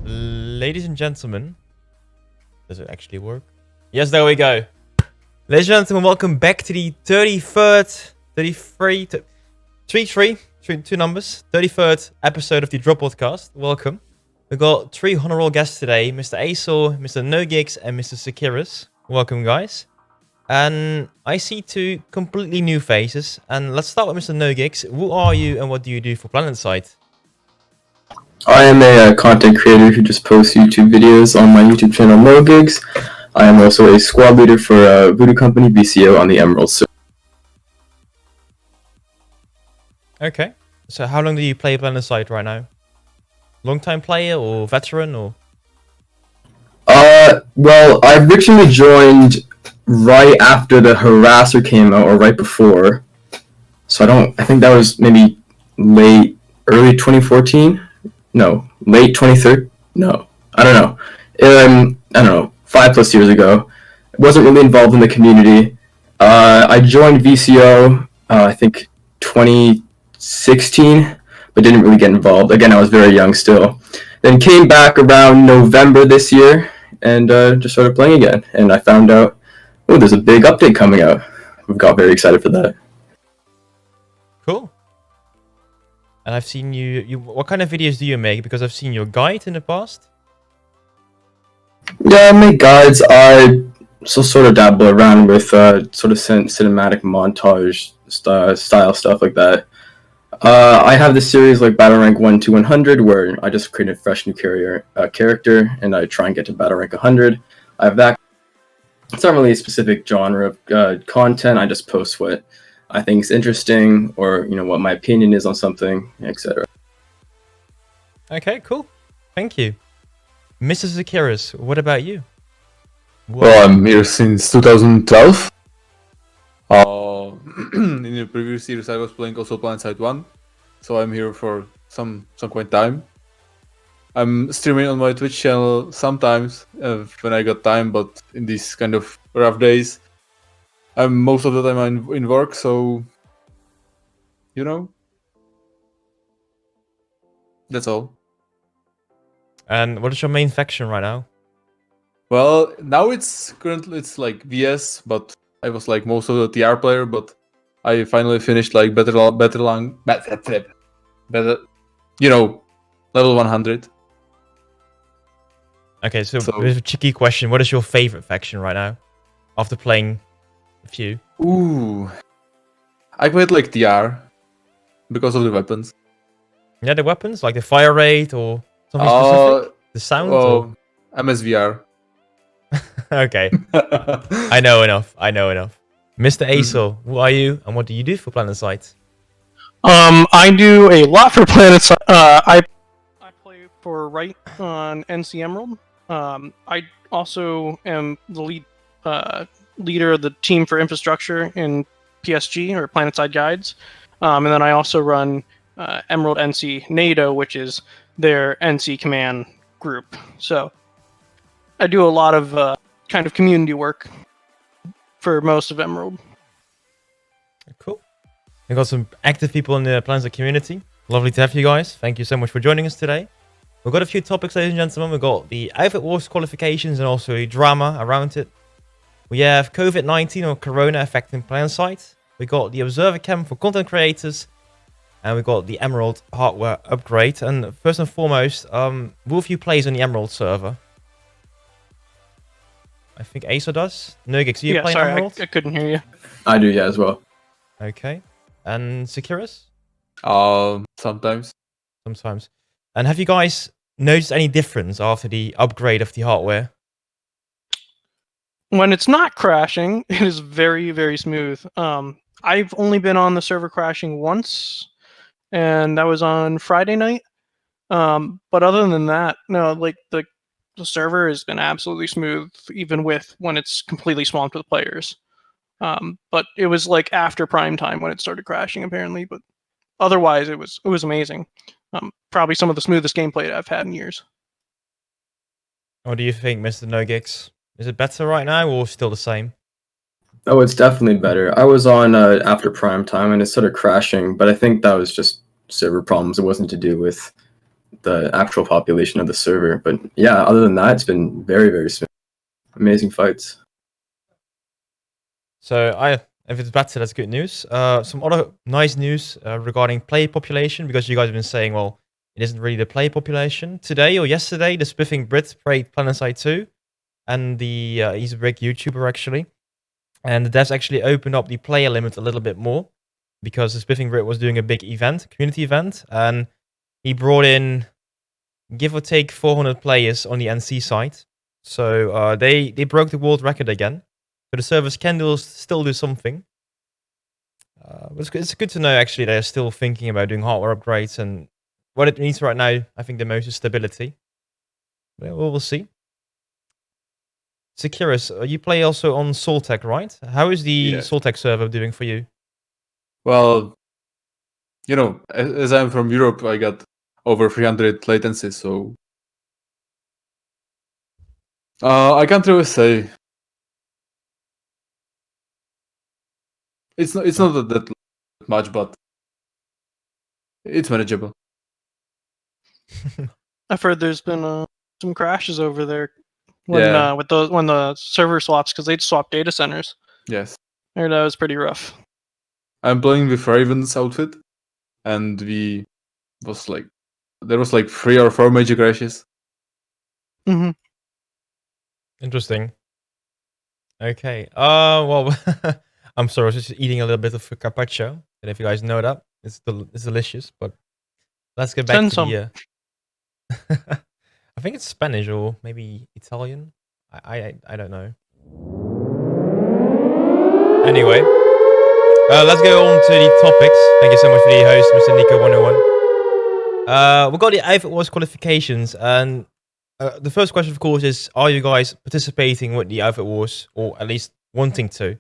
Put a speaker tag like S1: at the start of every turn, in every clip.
S1: Ladies and gentlemen, does it actually work? Yes, there we go. Ladies and gentlemen, welcome back to the 33rd episode of the DroPodcast. Welcome. We got 3 honor roll guests today, Mr. Asorr, Mr. Nogigs, and Mr. Sekerus. Welcome, guys. And I see 2 completely new faces. And let's start with Mr. Nogigs. Who are you and what do you do for Planetside?
S2: I am a content creator who just posts YouTube videos on my YouTube channel Nogigs. I am also a squad leader for Voodoo Company VCO on the Emerald server.
S1: Okay. So how long do you play Planetside right now? Long-time player or veteran or?
S2: Well, I originally joined right after the Harasser came out, or right before. So I think that was maybe early 2014? No, late 2013? No, I don't know. I don't know, 5+ years ago. I wasn't really involved in the community. I joined VCO, I think 2016, but didn't really get involved. Again, I was very young still. Then came back around November this year and just started playing again. And I found out, oh, there's a big update coming out. We got very excited for that.
S1: Cool. And I've seen you. What kind of videos do you make? Because I've seen your guide in the past.
S2: Yeah, I make guides. I sort of dabble around with sort of cinematic montage style stuff like that. I have this series like Battle Rank 1 to 100 where I just create a fresh new character and I try and get to Battle Rank 100. I have that. It's not really a specific genre of content. I just post what I think is interesting, or what my opinion is on something, etc.
S1: Okay, cool. Thank you. Mr. Sekerus, what about you?
S3: Well, I'm here since 2012. In the previous years, I was playing also Planetside 1, so I'm here for some quite time. I'm streaming on my Twitch channel sometimes when I got time, but in these kind of rough days, I'm most of the time in work, so that's all.
S1: And what is your main faction right now?
S3: Well, now currently it's like VS, but I was like most of the TR player, but I finally finished like better, level 100.
S1: Okay, so a bit of a tricky question. What is your favorite faction right now? After playing a few.
S3: Ooh. I played like TR because of the weapons.
S1: Yeah, the weapons? Like the fire rate or something specific? The sound? Or?
S3: MSVR.
S1: Okay. I know enough. Mr. Asorr, who are you and what do you do for Planetside?
S4: I do a lot for Planetside. I play for Right on NC Emerald. I also am the leader of the team for infrastructure in PSG, or Planetside Guides. And then I also run Emerald NC NATO, which is their NC command group. So I do a lot of kind of community work for most of Emerald.
S1: Cool. We got some active people in the Planetside community. Lovely to have you guys. Thank you so much for joining us today. We've got a few topics, ladies and gentlemen. We've got the Outfit Wars qualifications and also a drama around it. We have COVID-19 or Corona affecting Planetside. We got the Observer Camp for content creators. And we got the Emerald hardware upgrade. And first and foremost, who of you plays on the Emerald server? I think Asorr does. Nogigs, do you play Emerald?
S4: I couldn't hear you.
S2: I do, yeah, as well.
S1: Okay. And Sekerus?
S3: Sometimes.
S1: Sometimes. And have you guys noticed any difference after the upgrade of the hardware?
S4: When it's not crashing, it is very, very smooth. I've only been on the server crashing once, and that was on Friday night. But other than that, no, like the server has been absolutely smooth, even when it's completely swamped with players. But it was like after prime time when it started crashing, apparently. But otherwise, it was amazing. Probably some of the smoothest gameplay I've had in years.
S1: What do you think, Mr. Nogigs? Is it better right now or still the same?
S2: Oh, it's definitely better. I was on after prime time and it started crashing, but I think that was just server problems. It wasn't to do with the actual population of the server. But yeah, other than that, it's been very, very smooth. Amazing fights.
S1: So if it's better, that's good news. Some other nice news regarding play population, because you guys have been saying, well, it isn't really the play population. Today or yesterday, the Spiffing Brit played Planetside 2, and he's a big YouTuber actually. And the devs actually opened up the player limit a little bit more, because the Spiffing Brit was doing a big event, community event, and he brought in, give or take, 400 players on the NC side. So they broke the world record again. So the servers can still do something. But it's good to know, actually, they're still thinking about doing hardware upgrades. And what it needs right now, I think the most is stability. But we'll see. Sekerus, you play also on Soltech, right? How is the
S3: Yeah.
S1: Soltech server doing for you?
S3: Well, you know, as I'm from Europe, I got over 300 latency, so I can't really say. It's not that much, but it's manageable.
S4: I've heard there's been some crashes over there when when the server swaps, because they'd swap data centers.
S3: Yes.
S4: I heard that was pretty rough.
S3: I'm playing with Raven's outfit, and there was like 3 or 4 major crashes.
S4: Hmm.
S1: Interesting. Okay. Well, I'm sorry, I was just eating a little bit of carpaccio. And if you guys know that, it's delicious. But let's get back
S4: Send
S1: to
S4: some.
S1: the. I think it's Spanish or maybe Italian. I don't know. Anyway, let's go on to the topics. Thank you so much for the host, Mr. Nico 101. We got the IFAT Wars qualifications, and the first question, of course, is: are you guys participating with the IFAT Wars, or at least wanting to?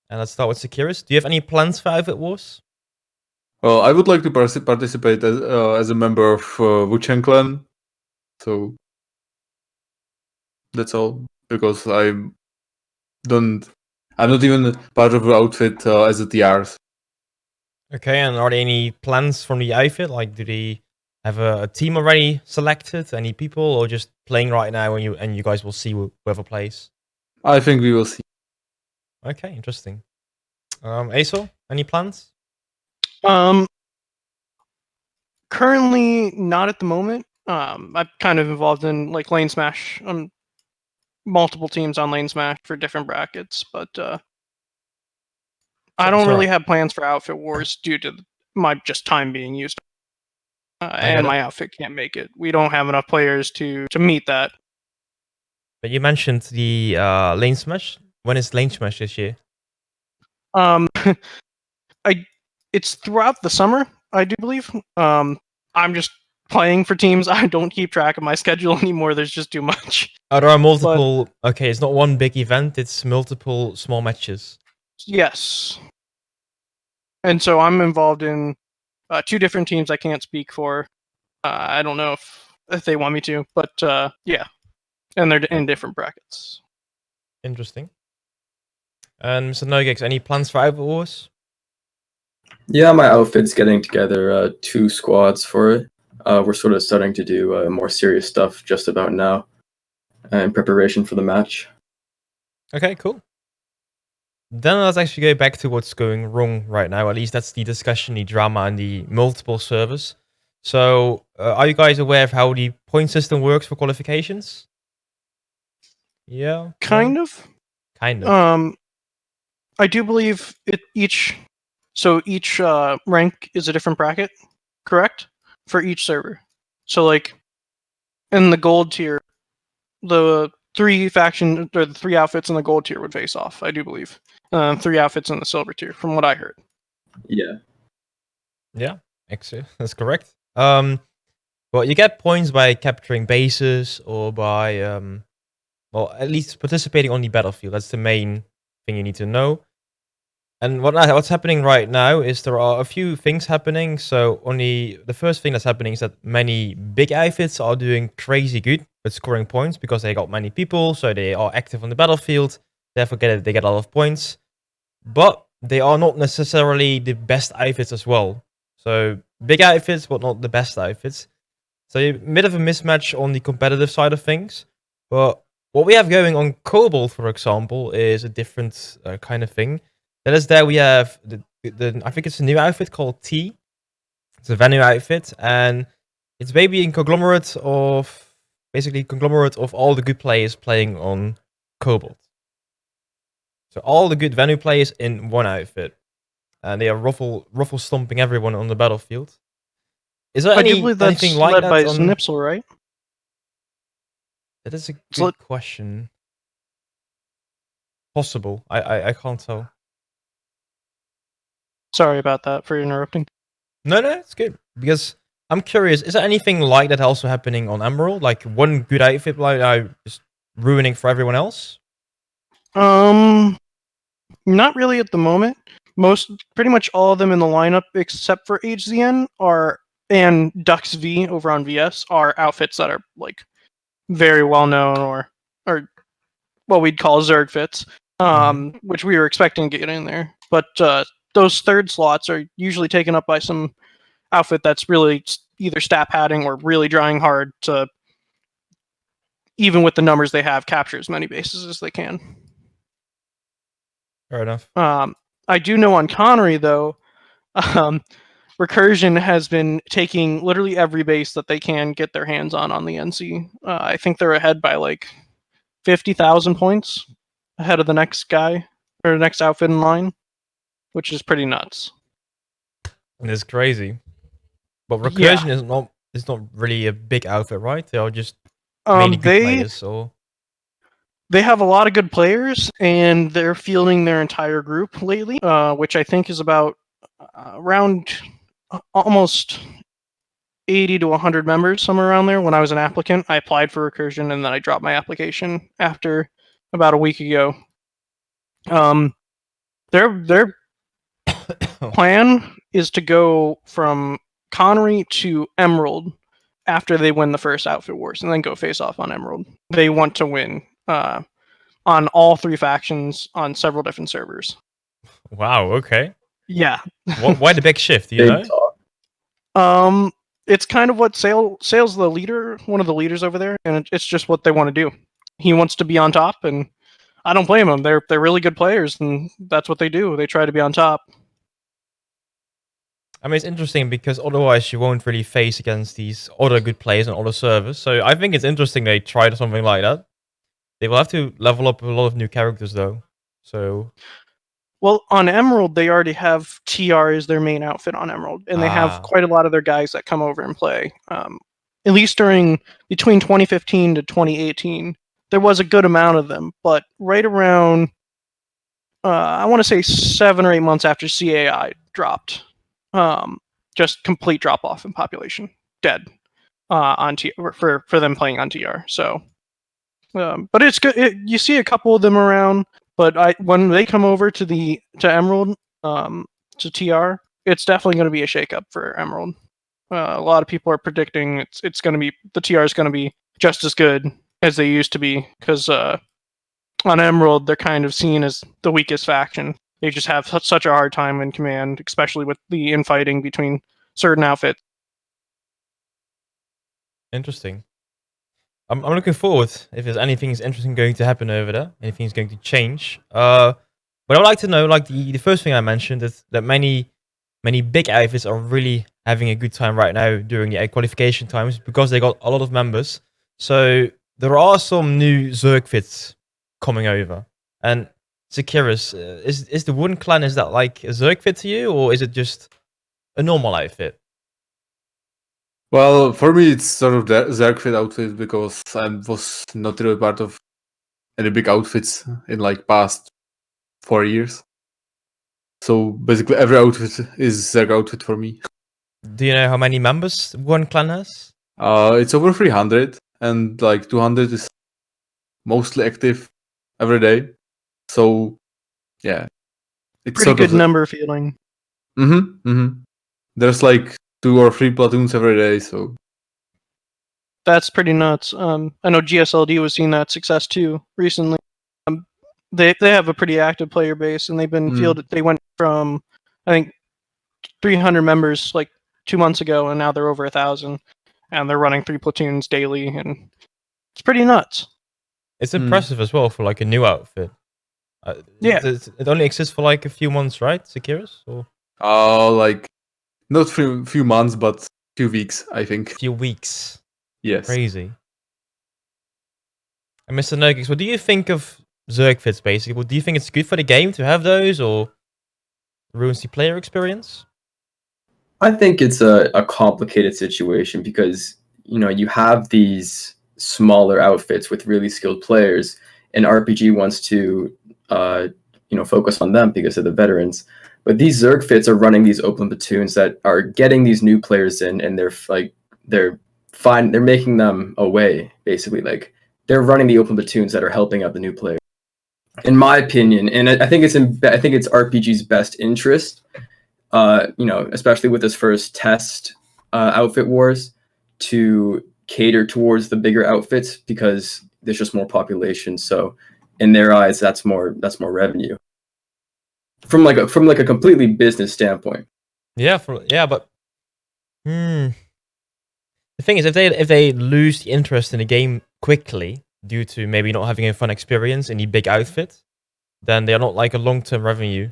S1: And let's start with Sekerus. Do you have any plans for IFAT Wars?
S3: Well, I would like to participate as a member of Wuchang clan, so that's all. Because I'm not even part of the outfit as a TR.
S1: Okay, and are there any plans from the outfit? Like, do they have a team already selected? Any people, or just playing right now, and you guys will see whoever plays?
S3: I think we will see.
S1: Okay, interesting. Asorr, any plans?
S4: Currently not at the moment. I'm kind of involved in like lane smash. Multiple teams on lane smash for different brackets, but I don't really have plans for outfit wars due to my just time being used, and my outfit can't make it. We don't have enough players to meet that.
S1: But you mentioned the lane smash. When is lane smash this year?
S4: It's throughout the summer, I do believe. I'm just playing for teams. I don't keep track of my schedule anymore. There's just too much.
S1: There are multiple. Okay, it's not one big event. It's multiple small matches.
S4: Yes. And so I'm involved in 2 different teams I can't speak for. I don't know if they want me to, but yeah. And they're in different brackets.
S1: Interesting. And Mr. Nogigs, any plans for IFAT Wars?
S2: Yeah, my outfit's getting together 2 squads for it. We're sort of starting to do more serious stuff just about now in preparation for the match.
S1: Okay, cool. Then let's actually go back to what's going wrong right now. At least that's the discussion, the drama, and the multiple servers. So, are you guys aware of how the point system works for qualifications? Yeah.
S4: Kind of.
S1: Kind of.
S4: I do believe each rank is a different bracket, correct? For each server. So like in the gold tier, the 3 faction or the 3 outfits in the gold tier would face off, I do believe. 3 outfits in the silver tier, from what I heard.
S2: Yeah.
S1: Yeah, actually, that's correct. Well, you get points by capturing bases or by, well, at least participating on the battlefield. That's the main thing you need to know. And what's happening right now is there are a few things happening. So the first thing that's happening is that many big outfits are doing crazy good with scoring points because they got many people, so they are active on the battlefield. therefore they get a lot of points. But they are not necessarily the best outfits as well. So big outfits, but not the best outfits. So a bit of a mismatch on the competitive side of things. But what we have going on Cobalt, for example, is a different kind of thing. That is, there we have the I think it's a new outfit called T. It's a venue outfit, and it's basically a conglomerate of all the good players playing on Cobalt. So all the good venue players in one outfit, and they are ruffle stomping everyone on the battlefield. Is there
S4: I do believe that's
S1: anything like
S4: led
S1: that
S4: by
S1: on?
S4: Snipsel, right?
S1: That is a
S4: It's lit-
S1: good question. Possible. I can't tell.
S4: Sorry about that for interrupting.
S1: No, it's good because I'm curious. Is there anything like that also happening on Emerald? Like one good outfit, like just ruining for everyone else?
S4: Not really at the moment. Pretty much all of them in the lineup, except for HZN, and Dux V over on VS, are outfits that are like very well known or what we'd call Zerg fits, which we were expecting to get in there. But those third slots are usually taken up by some outfit that's really either stat padding or really trying hard to, even with the numbers they have, capture as many bases as they can.
S1: Fair enough.
S4: I do know on Connery, though, Recursion has been taking literally every base that they can get their hands on the NC. I think they're ahead by like 50,000 points ahead of the next guy, or the next outfit in line, which is pretty nuts.
S1: It's crazy. But Recursion is not really a big outfit, right? They are just mainly good players, or
S4: they have a lot of good players, and they're fielding their entire group lately, which I think is about around almost 80 to 100 members, somewhere around there. When I was an applicant, I applied for Recursion, and then I dropped my application after about a week ago. Their plan is to go from Connery to Emerald after they win the first Outfit Wars, and then go face off on Emerald. They want to win on all three factions on several different servers.
S1: Wow, okay.
S4: Yeah.
S1: Why the big shift? Do you know?
S2: Talk.
S4: It's kind of what Sale's the leader, one of the leaders over there, and it's just what they want to do. He wants to be on top, and I don't blame him. They're really good players, and that's what they do. They try to be on top.
S1: I mean, it's interesting because otherwise you won't really face against these other good players on other servers. So I think it's interesting they tried something like that. They will have to level up a lot of new characters, though. So,
S4: well, on Emerald, they already have TR as their main outfit on Emerald, and they have quite a lot of their guys that come over and play. At least between 2015 to 2018, there was a good amount of them, but right around, I want to say 7 or 8 months after CAI dropped, just complete drop off in population, dead on for them playing on TR. So, but it's good. You see a couple of them around, but when they come over to Emerald, to TR, it's definitely going to be a shakeup for Emerald. A lot of people are predicting it's going to be, the TR is going to be just as good as they used to be, because on Emerald they're kind of seen as the weakest faction. They just have such a hard time in command, especially with the infighting between certain outfits.
S1: interesting. I'm looking forward if there's anything interesting going to happen over there, anything's going to change. But I'd like to know, like the first thing I mentioned, is that many big outfits are really having a good time right now during the qualification times because they got a lot of members. So there are some new Zerg fits coming over. And Sekerus, is the Wooden Clan, is that like a Zerg fit to you, or is it just a normal outfit?
S3: Well, for me, it's sort of the Zerg fit outfit because I was not really part of any big outfits in like past 4 years. So basically, every outfit is Zerg outfit for me.
S1: Do you know how many members Wooden Clan has?
S3: It's over 300, and like 200 is mostly active every day. So yeah, it's
S4: Pretty good number feeling.
S3: There's like 2 or 3 platoons every day, so
S4: that's pretty nuts. I know GSLD was seeing that success too recently. they have a pretty active player base, and they've been fielded. They went from, I think, 300 members like 2 months ago, and now they're over 1,000, and they're running 3 platoons daily, and it's pretty nuts.
S1: It's impressive as well for like a new outfit.
S4: Yeah.
S1: It only exists for like a few months, right, Sekerus? Or
S3: Like not few months, but few weeks, I think.
S1: few weeks.
S3: Yes.
S1: Crazy. And Mr. Nogigs, what do you think of Zerg fits, basically? Well, do you think it's good for the game to have those, or ruins the player experience?
S2: I think it's a complicated situation because, you know, you have these smaller outfits with really skilled players, and RPG wants to, focus on them because of the veterans. But these Zerg fits are running these open platoons that are getting these new players in, and they're making them away, basically. Like, they're running the open platoons that are helping out the new players. In my opinion, and I think it's RPG's best interest, especially with this first test outfit wars, to cater towards the bigger outfits because there's just more population. So in their eyes, that's more revenue from like a completely business standpoint.
S1: Yeah, but the thing is, if they lose the interest in the game quickly due to maybe not having a fun experience in the big outfit, then they are not like a long-term revenue.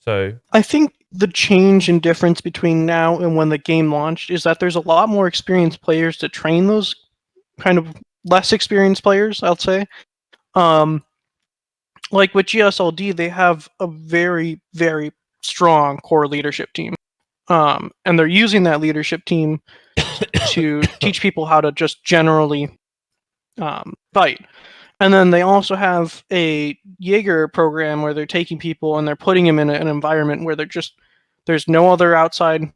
S1: So
S4: I think the change and difference between now and when the game launched is that there's a lot more experienced players to train those kind of less experienced players, I'll say. Like with GSLD, they have a very, very strong core leadership team. And they're using that leadership team to teach people how to just generally fight. And then they also have a Jaeger program where they're taking people and they're putting them in an environment where there's no other outside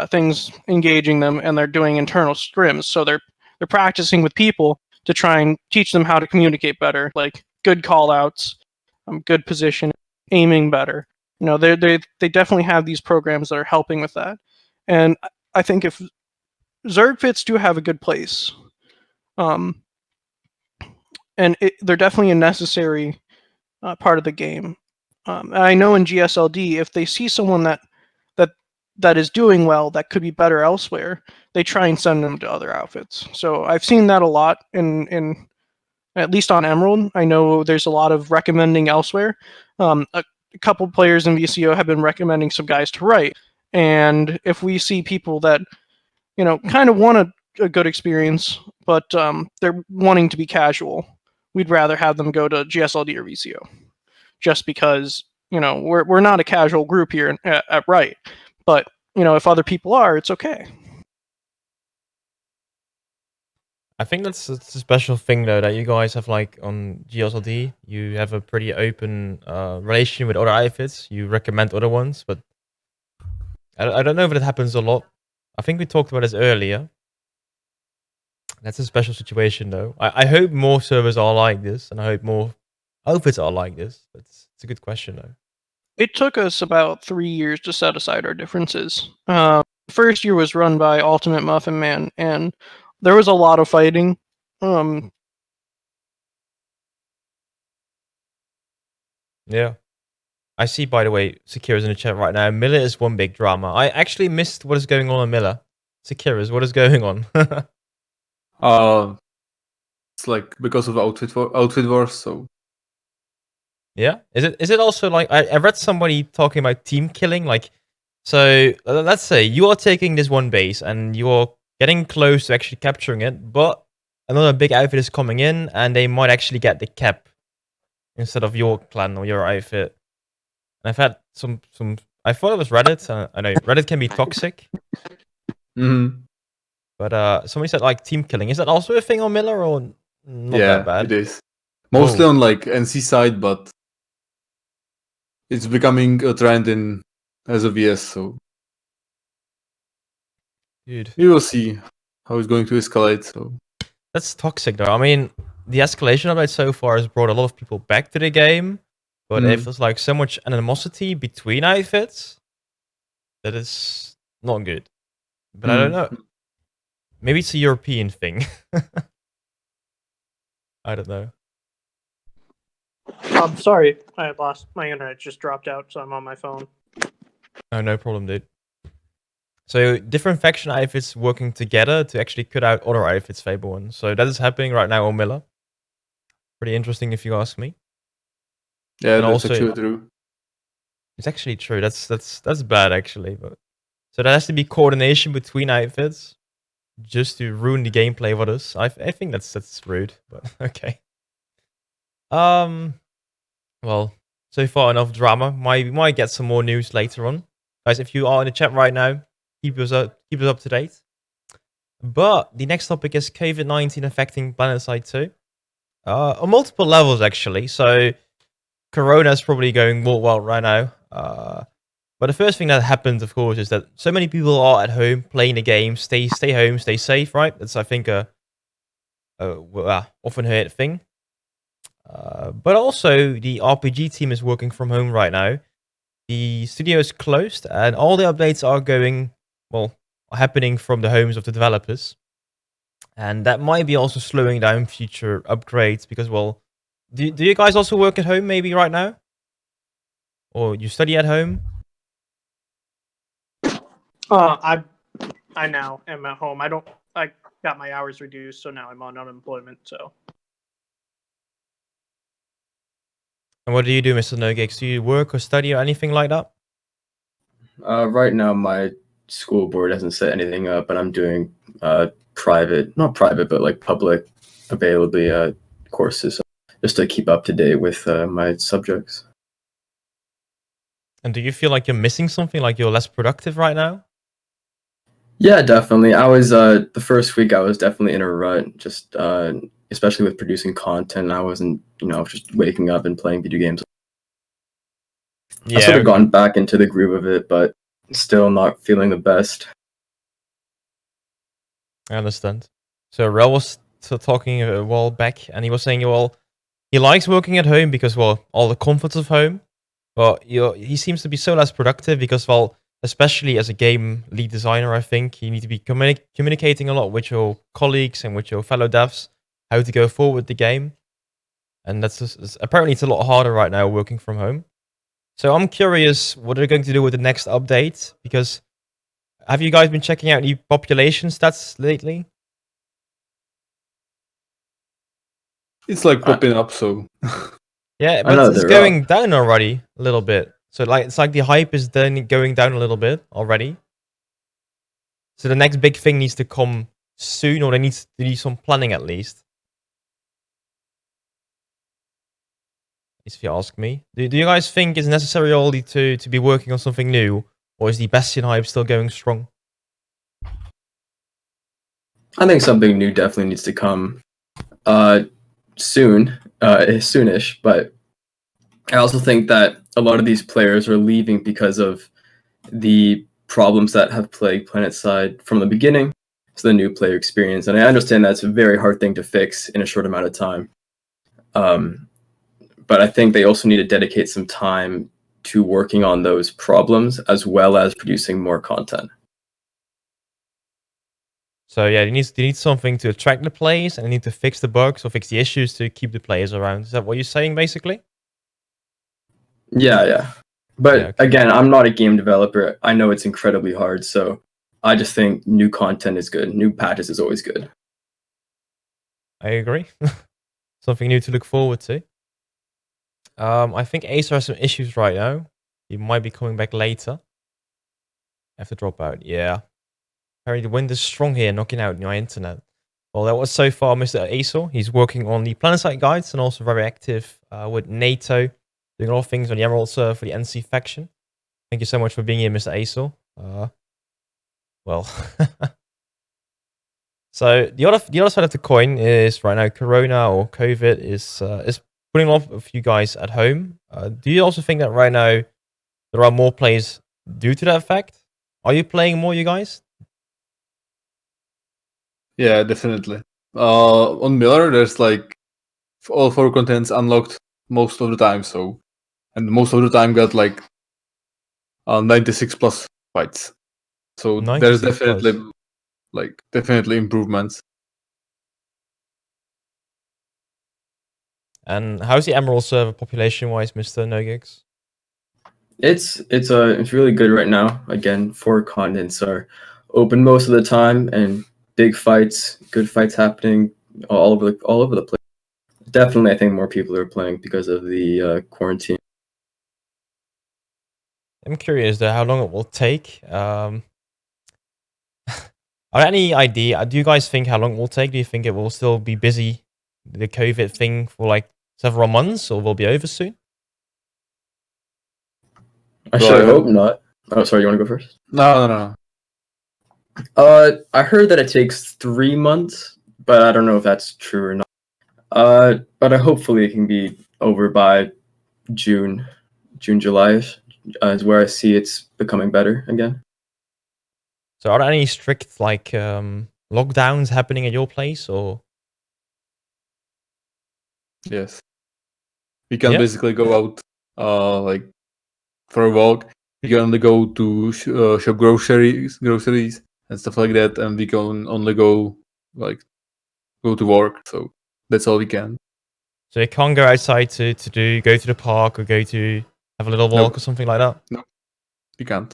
S4: things engaging them, and they're doing internal scrims. So they're practicing with people to try and teach them how to communicate better, like good call outs, good position, aiming better. You know, they definitely have these programs that are helping with that. And I think if Zerg fits do have a good place. And they're definitely a necessary part of the game. I know in GSLD, if they see someone that is doing well that could be better elsewhere, they try and send them to other outfits. So I've seen that a lot in at least on Emerald. I know there's a lot of recommending elsewhere. A couple players in VCO have been recommending some guys to write, and if we see people that kind of want a good experience, but they're wanting to be casual, we'd rather have them go to GSLD or VCO, just because we're not a casual group here at Right, but if other people are, it's okay.
S1: I think that's a special thing though that you guys have, like on GSLD. You have a pretty open relation with other outfits. You recommend other ones, but I don't know if it happens a lot. I think we talked about this earlier. That's a special situation though. I hope more servers are like this, and I hope more outfits are like this. It's a good question though.
S4: It took us about 3 years to set aside our differences. First year was run by Ultimate Muffin Man, and there was a lot of fighting.
S1: Yeah. I see, by the way, Sekerus in the chat right now. Miller is one big drama. I actually missed what is going on in Miller. Sekerus, what is going on?
S3: It's like because of outfit wars, so
S1: Yeah, is it also like I read somebody talking about team killing, like, so let's say you are taking this one base and you're getting close to actually capturing it, but another big outfit is coming in and they might actually get the cap instead of your clan or your outfit. And I've had some I thought it was Reddit. I know Reddit can be toxic. But somebody said like team killing. Is that also a thing on Miller or not that bad?
S3: It is. Mostly on like NC side, but it's becoming a trend in as a VS, so
S1: Dude,
S3: we will see how it's going to escalate. So
S1: that's toxic though. I mean, the escalation of it so far has brought a lot of people back to the game, but if there's like so much animosity between outfits, that is not good. But I don't know. Maybe it's a European thing. I don't know.
S4: I'm sorry, I lost my internet. Just dropped out, so I'm on my phone.
S1: Oh, no problem, dude. So different faction outfits working together to actually cut out other outfits, Fable 1. So that is happening right now on Miller. Pretty interesting if you ask me.
S3: Yeah,
S1: And
S3: that's
S1: also,
S3: actually true.
S1: it's actually true. That's bad actually. But so there has to be coordination between outfits just to ruin the gameplay of others. I think that's rude, but okay. Well, so far enough drama. We might get some more news later on. Guys, if you are in the chat right now, keep us up to date. But the next topic is COVID-19 affecting Planetside 2. On multiple levels, actually. So, Corona is probably going well right now. But the first thing that happened, of course, is that so many people are at home playing the game. Stay home, stay safe, right? That's, I think, a often heard thing. But also, the RPG team is working from home right now. The studio is closed, and all the updates are happening from the homes of the developers. And that might be also slowing down future upgrades because, do you guys also work at home maybe right now? Or you study at home?
S4: I now am at home. I got my hours reduced, so now I'm on unemployment. So
S1: And what do you do, Mr. Nogigs? Do you work or study or anything like that?
S2: Right now, my school board hasn't set anything up, but I'm doing not private, but like public availability courses just to keep up to date with my subjects.
S1: And do you feel like you're missing something, like you're less productive right now?
S2: Yeah, definitely. I was the first week I was definitely in a rut, just especially with producing content. I wasn't, just waking up and playing video games.
S1: Yeah,
S2: I sort of gone back into the groove of it, but still not feeling the best.
S1: I understand. So Rel was talking a while back, and he was saying, he likes working at home because, all the comforts of home. But he seems to be so less productive because, especially as a game lead designer, I think you need to be communicating a lot with your colleagues and with your fellow devs how to go forward with the game. And apparently it's a lot harder right now working from home. So I'm curious what they're going to do with the next update, because have you guys been checking out the population stats lately?
S3: It's like popping up, so
S1: Yeah,
S2: I
S1: but
S2: know
S1: it's
S2: they're
S1: going down already a little bit. So it's like the hype is then going down a little bit already. So the next big thing needs to come soon, or they need to do some planning at least. If you ask me, do you guys think it's necessary only to be working on something new, or is the Bastion hype still going strong?
S2: I think something new definitely needs to come soon, soonish. But I also think that a lot of these players are leaving because of the problems that have plagued Planetside from the beginning to the new player experience. And I understand that's a very hard thing to fix in a short amount of time. But I think they also need to dedicate some time to working on those problems as well as producing more content.
S1: So yeah, you need something to attract the players, and you need to fix the bugs or fix the issues to keep the players around. Is that what you're saying, basically?
S2: Yeah. But
S1: Yeah, okay.
S2: again, I'm not a game developer. I know it's incredibly hard, so I just think new content is good. New patches is always good.
S1: I agree. Something new to look forward to. I think Acer has some issues right now. He might be coming back later. I have to drop out. Yeah. Apparently the wind is strong here, knocking out my internet. Well, that was so far Mr. Acer. He's working on the Planetside guides and also very active with NATO, doing a lot of things on the Emerald server for the NC faction. Thank you so much for being here, Mr. Acer. So the other side of the coin is right now Corona or COVID is putting a lot of you guys at home. Do you also think that right now there are more players due to that effect? Are you playing more, you guys?
S3: yeah, definitely. On Miller, there's like all 4 contents unlocked most of the time, and most of the time got like 96 plus fights. So there's
S1: 96
S3: definitely
S1: plus.
S3: definitely improvements.
S1: And how's the Emerald server population-wise, Mr. Nogigs?
S2: It's really good right now. Again, 4 continents are open most of the time, and big fights, good fights happening all over the place. Definitely, I think more people are playing because of the quarantine.
S1: I'm curious though how long it will take. Are there any idea? Do you guys think how long it will take? Do you think it will still be busy, the COVID thing, for like several months, or will be over soon?
S2: I
S3: Well,
S2: sure hope not. Oh, sorry, you want to go first?
S3: No.
S2: I heard that it takes 3 months, but I don't know if that's true or not. But hopefully it can be over by June, July is where I see it's becoming better again.
S1: So are there any strict like lockdowns happening at your place, or?
S3: Yes. We can
S1: Yeah.
S3: basically go out, like for a walk. We can only go to shop groceries and stuff like that, and we can only go to work. So that's all we can.
S1: So you can't go outside to go to the park or go to have a little walk
S3: Nope.
S1: or something like that.
S3: We can't.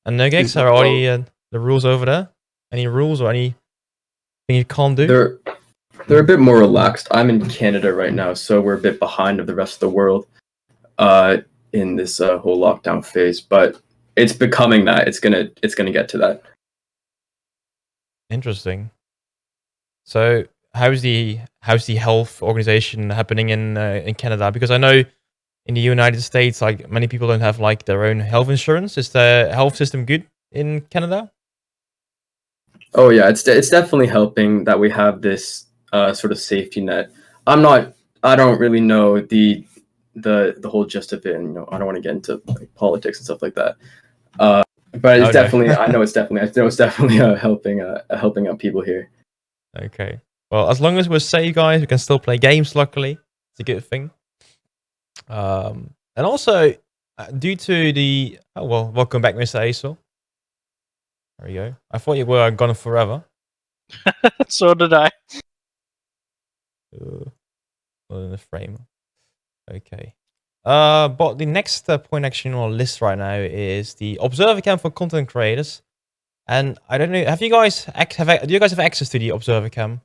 S1: And no gigs
S3: It's not
S1: are already
S3: allowed.
S1: the rules over there. Any rules or anything you can't do?
S2: They're a bit more relaxed. I'm in Canada right now, so we're a bit behind of the rest of the world in this whole lockdown phase. But it's becoming that. It's gonna get to that.
S1: Interesting. So how's the health organization happening in Canada? Because I know in the United States, like many people don't have like their own health insurance. Is the health system good in Canada?
S2: Oh yeah, it's definitely helping that we have this sort of safety net. I don't really know the whole gist of it, and I don't want to get into like, politics and stuff like that. But it's
S1: Oh, no.
S2: definitely I know it's definitely helping out people here.
S1: Okay. Well, as long as we're safe, guys, we can still play games. Luckily, it's a good thing. And also, due to the welcome back, Mr. Asorr. There we go. I thought you were gone forever.
S4: So did I.
S1: Not in the frame. Okay. But the next point actually on our list right now is the observer cam for content creators. And I don't know, have you guys do you guys have access to the observer cam?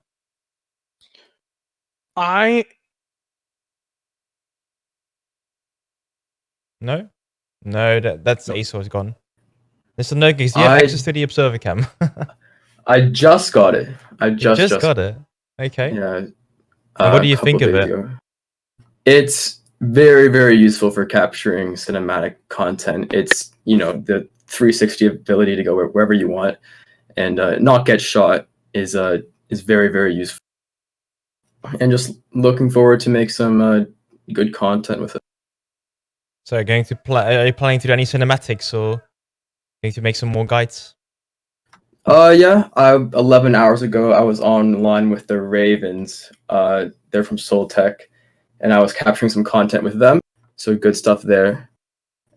S1: No? No, that's Asor's gone. Mr. Nogigs, do you have access to the observer cam?
S2: I just got it. I
S1: just got it. Okay.
S2: Yeah.
S1: And what do you
S2: a couple
S1: think of
S2: days
S1: it?
S2: ago. It's very, very useful for capturing cinematic content. It's the 360 ability to go wherever you want and not get shot is very, very useful. And just looking forward to make some good content with it.
S1: So going to play? Are you planning to do any cinematics or going to make some more guides?
S2: Yeah. 11 hours ago, I was online with the Ravens. They're from Soul Tech, and I was capturing some content with them. So good stuff there.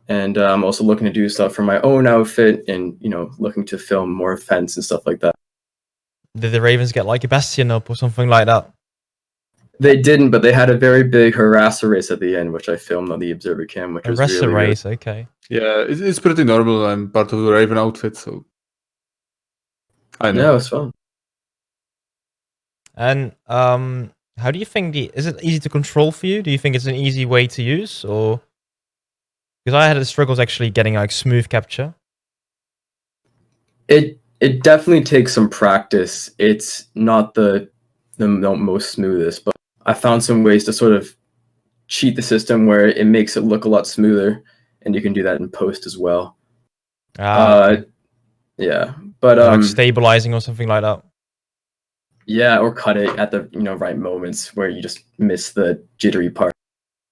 S2: And I'm also looking to do stuff for my own outfit, and looking to film more events and stuff like that.
S1: Did the Ravens get like a Bastion up or something like that?
S2: They didn't, but they had a very big harasser race at the end, which I filmed on the observer cam, which
S1: A
S2: was
S1: wrestler
S2: really
S1: race, okay.
S3: Yeah, it's pretty normal. I'm part of the Raven outfit, so I know.
S2: Yeah, it was fun.
S1: And how do you think is it easy to control for you? Do you think it's an easy way to use, or because I had the struggles actually getting like smooth capture?
S2: It definitely takes some practice. It's not the most smoothest, but I found some ways to sort of cheat the system where it makes it look a lot smoother, and you can do that in post as well.
S1: Okay.
S2: Yeah, but
S1: like stabilizing or something like that.
S2: Yeah, or cut it at the right moments where you just miss the jittery part.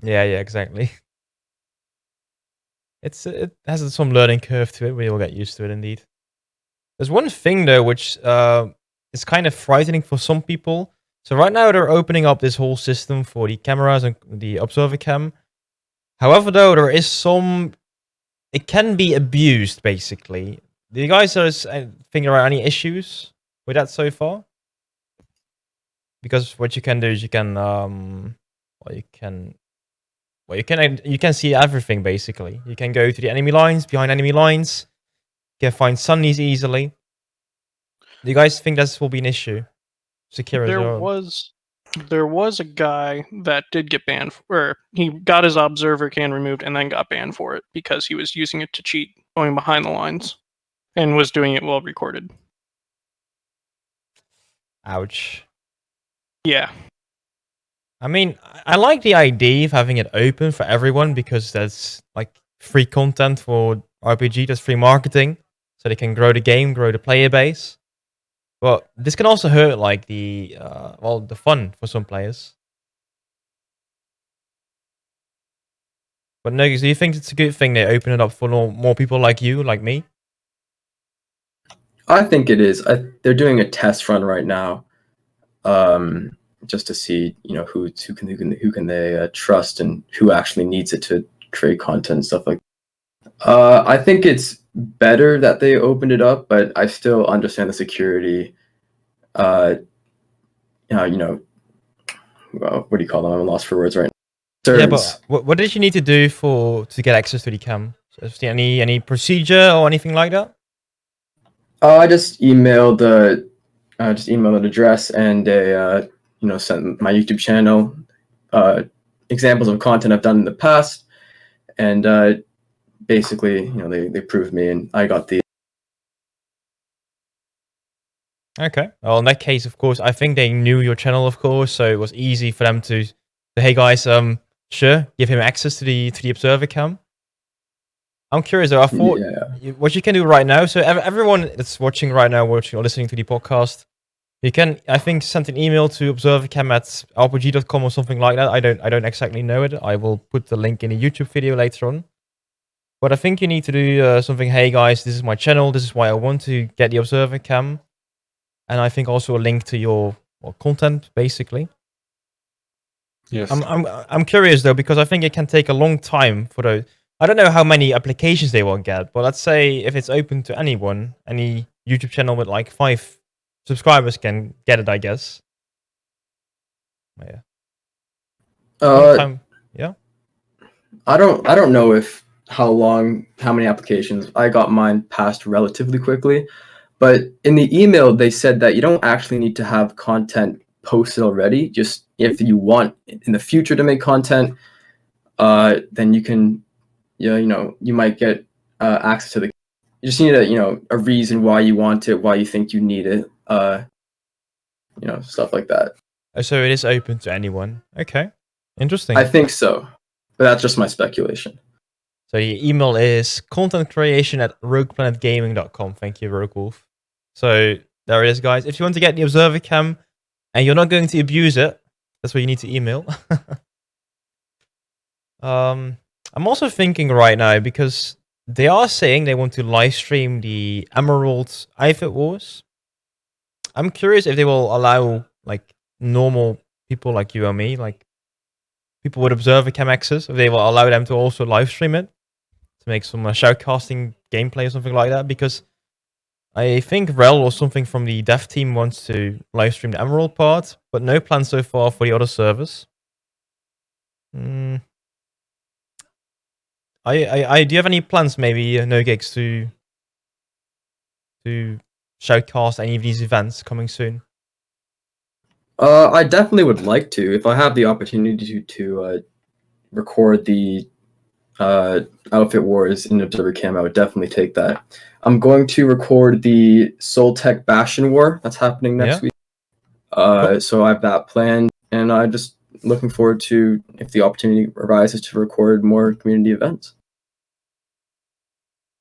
S1: Yeah, exactly. It has some learning curve to it. We all get used to it, indeed. There's one thing though, which is kind of frightening for some people. So right now they're opening up this whole system for the cameras and the observer cam. However, though, there is some. It can be abused, basically. Do you guys think there are any issues with that so far? Because what you can do is you can you can see everything basically. You can go to the enemy lines, behind enemy lines. You can find sunnies easily. Do you guys think this will be an issue? Sekerus Asorr.
S4: There was a guy that did get banned, or he got his observer can removed and then got banned for it because he was using it to cheat going behind the lines and was doing it while recorded.
S1: Ouch.
S4: Yeah.
S1: I mean, I like the idea of having it open for everyone because there's like free content for RPG, there's free marketing, so they can grow the game, grow the player base. But this can also hurt like the the fun for some players. But Nogigs, do you think it's a good thing they open it up for more people like you, like me?
S2: I think it is. They're doing a test run right now, just to see, who can they trust and who actually needs it to create content and stuff like that. I think it's better that they opened it up, but I still understand the security. Well, what do you call them? I'm lost for words right now.
S1: Yeah, but what did you need to do to get access to the cam? So is there any procedure or anything like that?
S2: I just emailed an address and sent my YouTube channel, examples of content I've done in the past, and basically, they approved me and I got the.
S1: Okay. Well, in that case, of course, I think they knew your channel, of course, so it was easy for them to say, hey guys, sure, give him access to the observer cam. I'm curious though. I thought what you can do right now. So everyone that's watching right now, watching or listening to the podcast, you can, I think, send an email to observercam@rpg.com or something like that. I don't exactly know it. I will put the link in a YouTube video later on. But I think you need to do something. Hey guys, this is my channel. This is why I want to get the observer cam, and I think also a link to your content, basically.
S3: Yes.
S1: I'm curious though because I think it can take a long time for those. I don't know how many applications they will get, but let's say if it's open to anyone, any YouTube channel with like 5 subscribers can get it, I guess. Yeah. Yeah.
S2: I don't know how many applications. I got mine passed relatively quickly, but in the email they said that you don't actually need to have content posted already. Just if you want in the future to make content, then you can. You might get access to the. You just need a reason why you want it, why you think you need it, stuff like that.
S1: Oh, so it is open to anyone. Okay, interesting.
S2: I think so, but that's just my speculation.
S1: So the email is contentcreation@rogueplanetgaming.com. Thank you, Rogue Wolf. So there it is, guys. If you want to get the observer cam and you're not going to abuse it, that's what you need to email. I'm also thinking right now because they are saying they want to live stream the Emerald Ifit Wars. I'm curious if they will allow like normal people like you or me, like people with observer cam access, if they will allow them to also live stream it to make some shoutcasting gameplay or something like that. Because I think Rel or something from the dev team wants to live stream the Emerald part, but no plans so far for the other servers. Do you have any plans, maybe Nogigs, to shoutcast any of these events coming soon?
S2: I definitely would like to. If I have the opportunity to record the Outfit Wars in Observer Cam, I would definitely take that. I'm going to record the Soul Tech Bastion War that's happening next week. So I have that planned, and I'm just looking forward to, if the opportunity arises, to record more community events.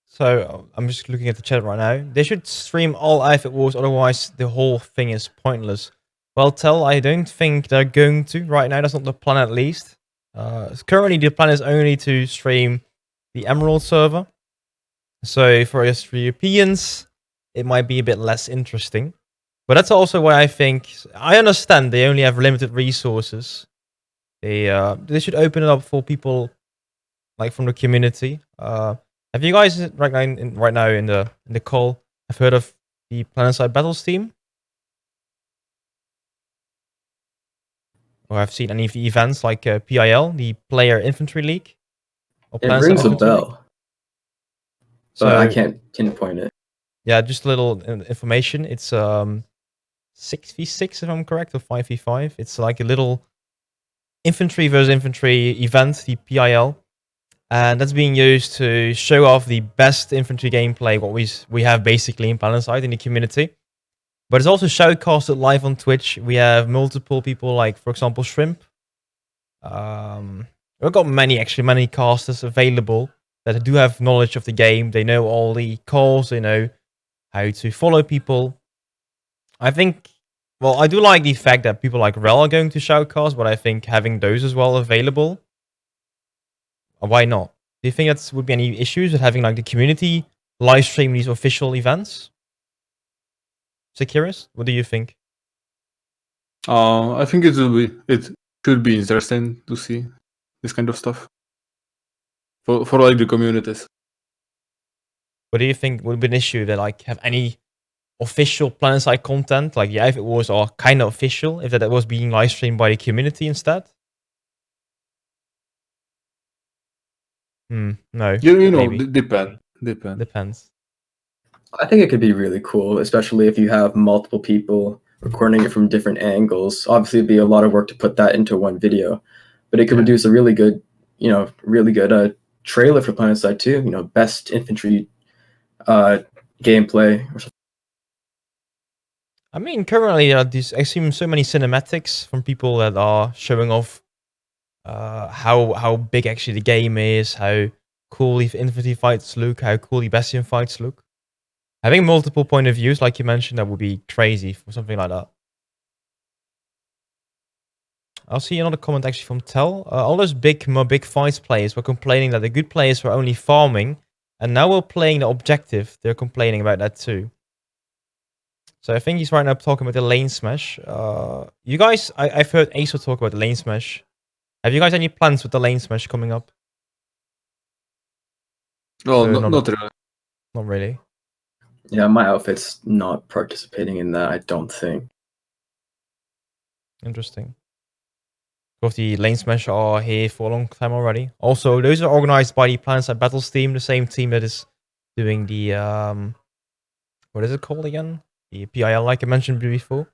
S1: So I'm just looking at the chat right now. They should stream all Outfit Wars, otherwise the whole thing is pointless. Well, I don't think they're going to right now. That's not the plan, at least. Currently, the plan is only to stream the Emerald server. So for us Europeans, it might be a bit less interesting. But that's also why I understand they only have limited resources. They should open it up for people like from the community. Have you guys right now in the call have heard of the Planetside Battles team? or have seen any of the events like PIL, the Player Infantry League, or
S2: It
S1: Planetside
S2: rings a
S1: Infantry League?
S2: bell, but I
S1: So
S2: can't pinpoint it.
S1: yeah, just a little information. It's 6v6 if I'm correct, or 5v5. It's like a little infantry versus infantry event, the PIL, and that's being used to show off the best infantry gameplay what we have basically in Planetside in the community. But it's also showcasted live on Twitch. We have multiple people, like for example Shrimp. We've got many casters available that do have knowledge of the game. They know all the calls. They know how to follow people. I think, well, I do like the fact that people like Rel are going to shoutcast, but I think having those as well available, why not? Do you think that would be any issues with having like the community live stream these official events? Sekerus, what do you think?
S3: I think it should be interesting to see this kind of stuff for like the communities.
S1: What do you think would be an issue that like have any official Planetside content, like if it was all kind of official, if that was being live streamed by the community instead? No.
S3: You know,
S1: Maybe. Depends.
S2: I think it could be really cool, especially if you have multiple people recording it from different angles. Obviously, it'd be a lot of work to put that into one video, but it could produce a really good, trailer for Planetside too. Best infantry gameplay or something.
S1: I mean, currently, I've seen so many cinematics from people that are showing off how big actually the game is, how cool the infantry fights look, how cool the Bastion fights look. Having multiple point of views, like you mentioned, that would be crazy for something like that. I'll see another comment actually from Tel. All those big fights players were complaining that the good players were only farming, and now we're playing the objective. They're complaining about that too. So I think he's right now talking about the lane smash. You guys, I've heard Asorr talk about the lane smash. Have you guys any plans with the lane smash coming up?
S3: Well,
S1: So
S3: not really.
S1: Not really.
S2: Yeah, my outfit's not participating in that, I don't think.
S1: Interesting. Of the lane smash are here for a long time already. Also, those are organized by the Planetside Battles team, the same team that is doing the what is it called again? The PIL, like I mentioned before.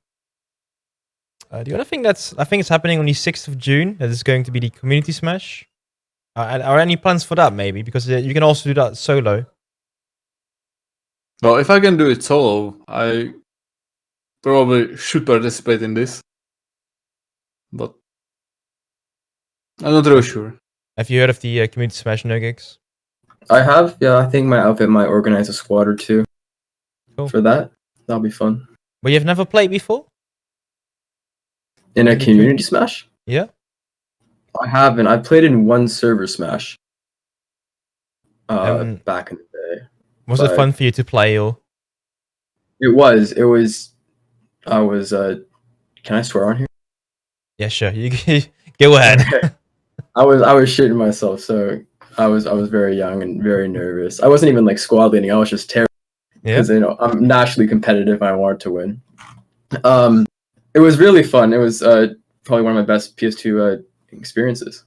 S1: The other thing I think it's happening on the 6th of June. That is going to be the community smash. Are any plans for that maybe? Because you can also do that solo.
S3: Well, if I can do it solo, I probably should participate in this, but I'm not really sure.
S1: Have you heard of the community smash Nogigs?
S2: I have, yeah. I think my outfit might organize a squad or two for that. That'll be fun.
S1: But you've never played before?
S2: In a community smash?
S1: Yeah.
S2: I haven't. I played in one server smash back in the day.
S1: Was it fun for you to play, or?
S2: It was. I was. Can I swear on here?
S1: Yeah, sure. You go ahead.
S2: Okay. I was shitting myself. So I was very young and very nervous. I wasn't even like squad leading. I was just terrible because I'm naturally competitive and I wanted to win. It was really fun. It was probably one of my best PS2 experiences.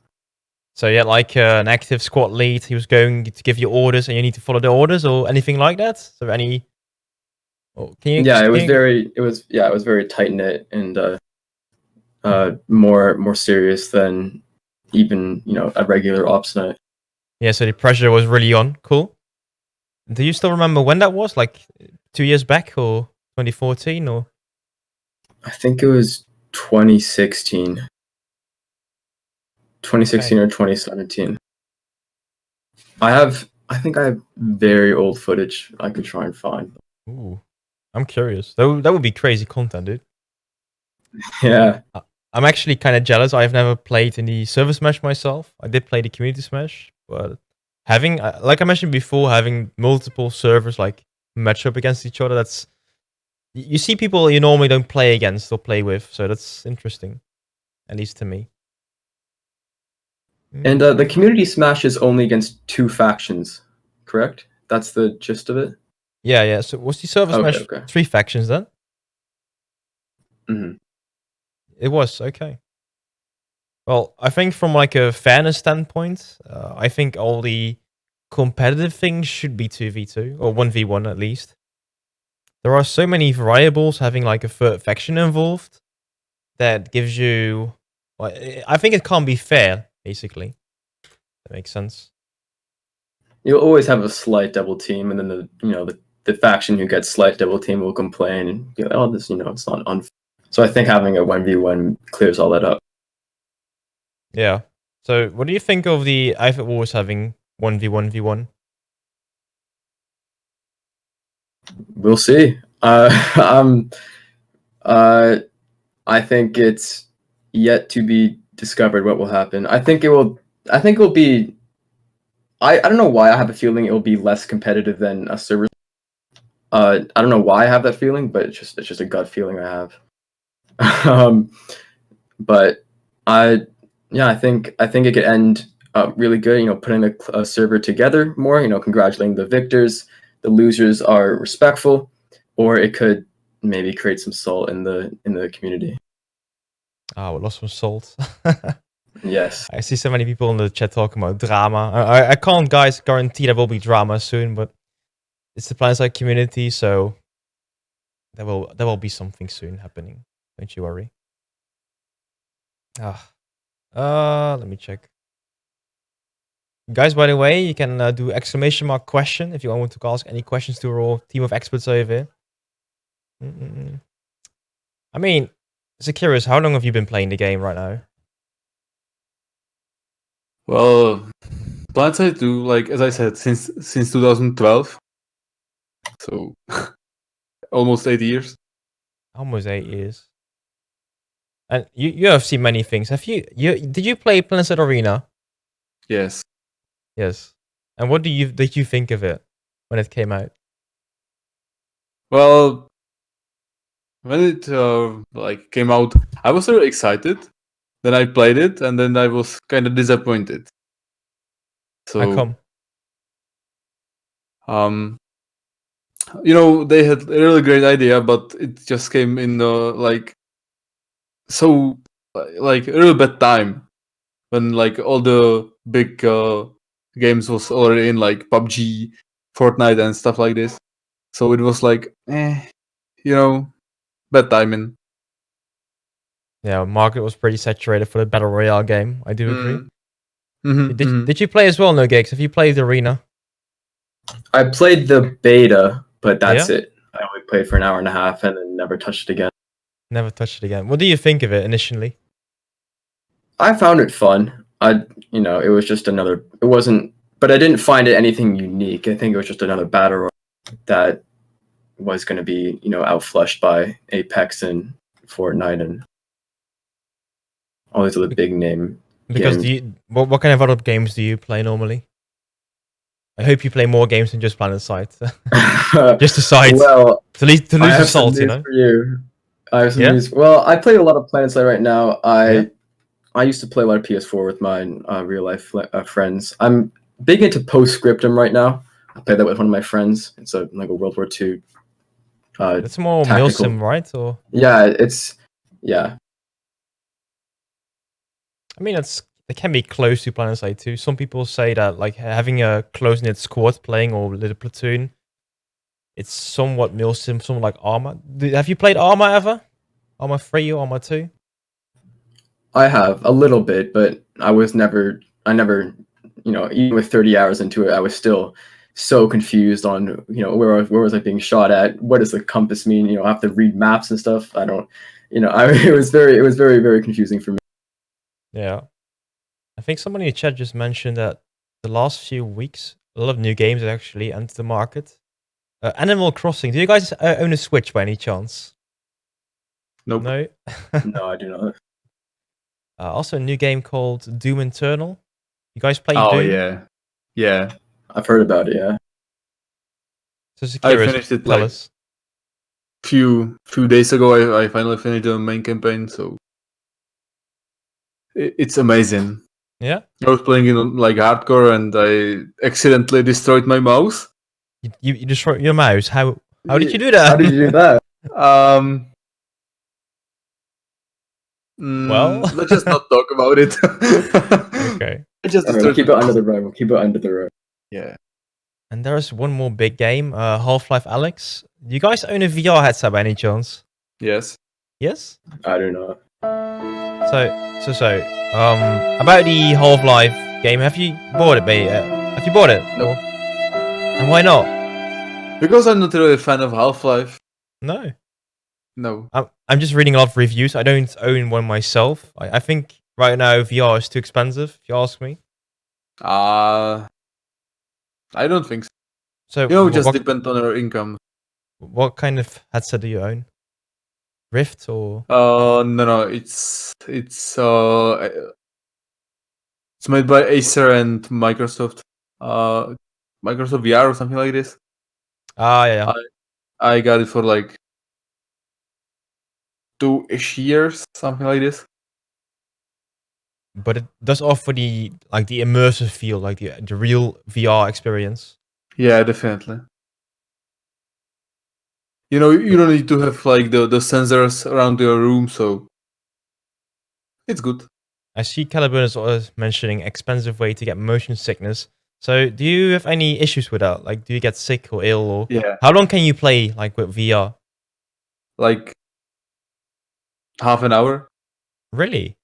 S1: So yeah, like an active squad lead, he was going to give you orders, and you need to follow the orders, or anything like that. So any? Can you?
S2: Yeah, it was very tight knit and more serious than even a regular ops night.
S1: Yeah, so the pressure was really on. Cool. Do you still remember when that was? Like 2 years back, or 2014, or?
S2: I think it was 2016. 2016 or 2017. I think I have very old footage I could try and find.
S1: Ooh, I'm curious. That would be crazy content, dude.
S2: Yeah.
S1: I'm actually kind of jealous. I've never played in the server smash myself. I did play the community smash, but having, like I mentioned before, having multiple servers like match up against each other, that's, you see people you normally don't play against or play with, so that's interesting, at least to me.
S2: And the community smash is only against 2 factions, correct? That's the gist of it?
S1: Yeah. So was the server smash 3 factions then?
S2: Mm-hmm.
S1: It was, okay. Well, I think from like a fairness standpoint, I think all the competitive things should be 2v2 or 1v1 at least. There are so many variables having like a third faction involved that gives you. Well, I think it can't be fair, basically. That makes sense.
S2: You'll always have a slight double team, and then the faction who gets slight double team will complain and be like, "Oh, this it's not unfair." So I think having a 1v1 clears all that up.
S1: Yeah. So, what do you think of the Eiffel Wars having 1v1v1?
S2: We'll see. I think it's yet to be discovered what will happen. I think it will. I think it will be. I don't know why I have a feeling it will be less competitive than a server. I don't know why I have that feeling, but it's just a gut feeling I have. But I think it could end really good. Putting a server together more. Congratulating the victors. The losers are respectful, or it could maybe create some salt in the community.
S1: We lost some salt.
S2: Yes.
S1: I see so many people in the chat talking about drama. I can't, guys, guarantee there will be drama soon, but it's the Planetside community, so there will be something soon happening. Don't you worry. Let me check. Guys, by the way, you can do ! question if you want to ask any questions to our team of experts over here. I mean, Sekerus, how long have you been playing the game right now?
S3: Well, Planetside 2, like as I said, since 2012. So almost 8 years.
S1: Almost 8 years. And you have seen many things. Did you play Planetside Arena?
S3: Yes.
S1: Yes. And what did you think of it when it came out?
S3: Well, when it came out, I was very excited. Then I played it, and then I was kind of disappointed. So
S1: How come?
S3: They had a really great idea, but it just came in so like a real bad time when like all the big games was already in, like PUBG, Fortnite, and stuff like this. So it was like, bad timing.
S1: Yeah, market was pretty saturated for the battle royale game. I do agree. Did you play as well, Nogigs? Have you played the arena?
S2: I played the beta, but that's
S1: Yeah?
S2: it. I only played for an hour and a half and then never touched it again.
S1: Never touched it again. What do you think of it initially?
S2: I found it fun. It was just another. It wasn't, but I didn't find it anything unique. I think it was just another battle royale that was going to be, outflushed by Apex and Fortnite and all these other big name
S1: Because
S2: games.
S1: what kind of other games do you play normally? I hope you play more games than just Planetside. Just aside.
S2: Well,
S1: to lose
S2: I
S1: the
S2: have some
S1: salt,
S2: news for you. I have some
S1: Yeah?
S2: news. Well, I play a lot of Planetside right now.
S1: Yeah?
S2: I used to play a lot of PS4 with my real life friends. I'm big into Postscriptum right now. I play that with one of my friends. It's like a World War II.
S1: That's more
S2: tactical.
S1: Milsim, right? Or
S2: Yeah.
S1: I mean, it can be close to Planetside too. Some people say that like having a close knit squad playing or a little platoon, it's somewhat Milsim, somewhat like Arma. Have you played Arma ever? Arma 3 or Arma 2?
S2: I have a little bit, but I never, even with 30 hours into it, I was still so confused on, where was I being shot at? What does the compass mean? I have to read maps and stuff. I don't, it was very, very confusing for me.
S1: Yeah. I think somebody in the chat just mentioned that the last few weeks, a lot of new games have actually entered the market. Animal Crossing. Do you guys own a Switch by any chance?
S3: Nope.
S1: No?
S2: No, I do not.
S1: Also a new game called Doom Eternal. You guys play
S3: Oh
S1: Doom?
S3: yeah.
S2: I've heard about it. Yeah.
S1: So
S3: I
S1: Sekerus,
S3: finished it
S1: tell
S3: like
S1: us.
S3: few days ago. I finally finished the main campaign, so it's amazing.
S1: Yeah?
S3: I was playing in like hardcore, and I accidentally destroyed my mouse.
S1: You destroyed your mouse. How did you do that?
S2: How did you do that?
S1: Well,
S3: Let's just not talk about it.
S1: okay.
S3: Just
S2: Alright, we'll keep it under the rug. We'll keep it under the rug.
S3: Yeah.
S1: And there's one more big game, Half-Life Alex. Do you guys own a VR headset by any chance?
S3: Yes.
S1: Yes?
S2: I don't know.
S1: About the Half-Life game, have you bought it, mate? Have you bought it?
S3: Nope.
S1: And why not?
S3: Because I'm not really a fan of Half-Life.
S1: No.
S3: No.
S1: I'm just reading a lot of reviews. I don't own one myself. I think right now VR is too expensive, if you ask me.
S3: I don't think so.
S1: So,
S3: Just depend on our income.
S1: what kind of headset do you own? Rift or?
S3: No. It's made by Acer and Microsoft. Microsoft VR or something like this.
S1: Ah, yeah.
S3: I got it for like 2-ish years, something like this.
S1: But it does offer the immersive feel, like the real VR experience.
S3: Yeah, definitely. You don't need to have like the sensors around your room, so it's good.
S1: I see Caliburn is always mentioning expensive way to get motion sickness. So, do you have any issues with that? Like, do you get sick or ill, or
S3: Yeah,
S1: how long can you play like with VR?
S3: like half an hour.
S1: Really?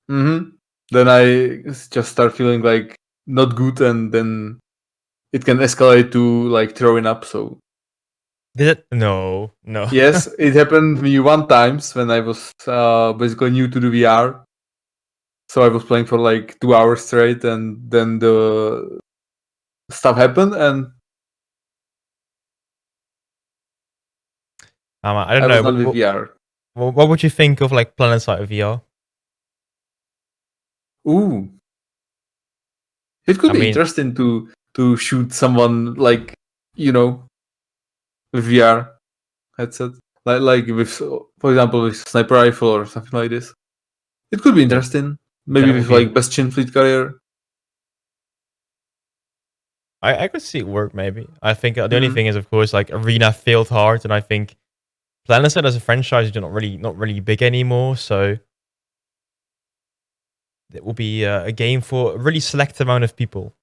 S3: Then I just start feeling like not good, and then it can escalate to like throwing up. So
S1: Did it? No.
S3: yes, it happened to me one times when I was basically new to the VR. So I was playing for like 2 hours straight, and then the stuff happened, and
S1: I
S3: I
S1: don't
S3: was
S1: know.
S3: done with VR.
S1: What would you think of like Planetside VR?
S3: Ooh, it could
S1: I
S3: be
S1: mean,
S3: interesting to shoot someone like with VR headset, like with, for example, with sniper rifle or something like this. It could be interesting. Maybe
S1: it would
S3: with
S1: be.
S3: like Bastion Fleet Carrier.
S1: I could see it work maybe. I think the only
S3: Mhm.
S1: thing is, of course, like Arena failed hard, and I think Planetside as a franchise is not really big anymore. So it will be a game for a really select amount of people.